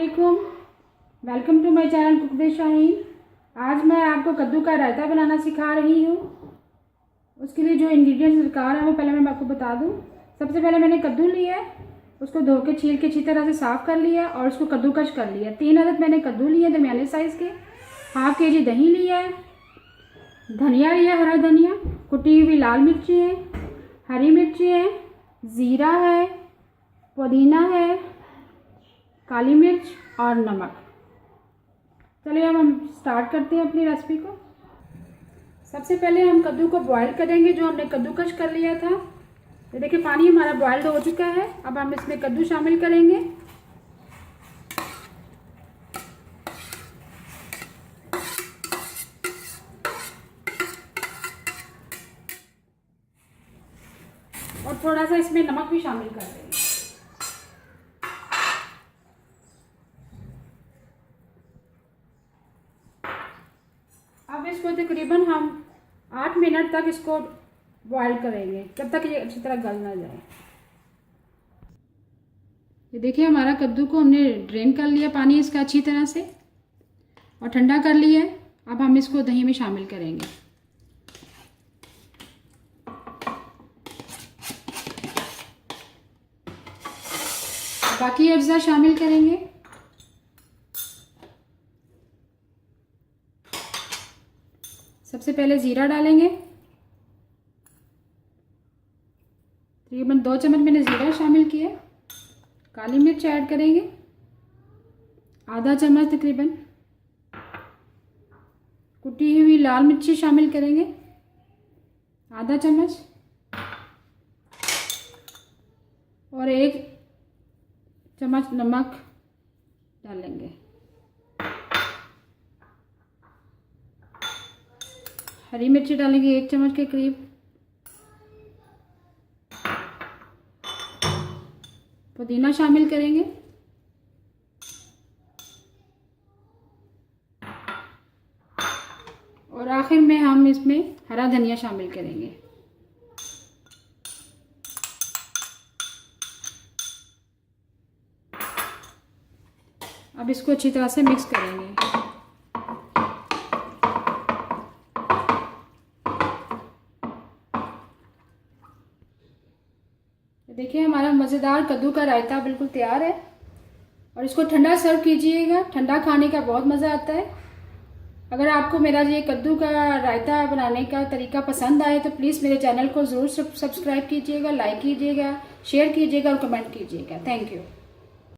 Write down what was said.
वालेकुम, welcome to my channel cook with Shaheen. आज मैं आपको कद्दू का रायता बनाना सिखा रही हूँ। उसके लिए जो इंग्रेडिएंट्स दरकार है वो पहले मैं आपको बता दूँ। सबसे पहले मैंने कद्दू लिया है, उसको धो के छील के अच्छी तरह से साफ़ कर लिया और उसको कद्दूकश कर लिया। 3 अदद मैंने कद्दू लिए दरमियाने साइज़ के। हाफ kg दही लिया है, धनिया लिया, हरा धनिया, कुटी हुई लाल मिर्ची है, हरी मिर्ची है, ज़ीरा है, पुदीना है, काली मिर्च और नमक। चलिए अब हम स्टार्ट करते हैं अपनी रेसिपी को। सबसे पहले हम कद्दू को बॉईल करेंगे, जो हमने कद्दूकश कर लिया था। ये देखिए पानी हमारा बॉइल्ड हो चुका है। अब हम इसमें कद्दू शामिल करेंगे। और थोड़ा सा इसमें नमक भी शामिल कर देंगे। अब इसको तकरीबन हम 8 मिनट तक इसको बॉईल करेंगे, जब तक ये अच्छी तरह गल ना जाए। ये देखिए हमारा कद्दू को हमने ड्रेन कर लिया पानी इसका अच्छी तरह से और ठंडा कर लिया है। अब हम इसको दही में शामिल करेंगे। बाकी अज्जा शामिल करेंगे। सबसे पहले ज़ीरा डालेंगे, तकरीबन 2 चम्मच मैंने ज़ीरा शामिल किया। काली मिर्च ऐड करेंगे, आधा चम्मच तकरीबन। कुटी हुई लाल मिर्ची शामिल करेंगे, आधा चम्मच। और 1 चम्मच नमक डालेंगे। हरी मिर्ची डालेंगे 1 चम्मच के करीब। पुदीना शामिल करेंगे। और आखिर में हम इसमें हरा धनिया शामिल करेंगे। अब इसको अच्छी तरह से मिक्स करेंगे। देखिए हमारा मज़ेदार कद्दू का रायता बिल्कुल तैयार है। और इसको ठंडा सर्व कीजिएगा, ठंडा खाने का बहुत मज़ा आता है। अगर आपको मेरा ये कद्दू का रायता बनाने का तरीका पसंद आए तो प्लीज़ मेरे चैनल को ज़रूर सब्सक्राइब कीजिएगा, लाइक कीजिएगा, शेयर कीजिएगा और कमेंट कीजिएगा। Thank you.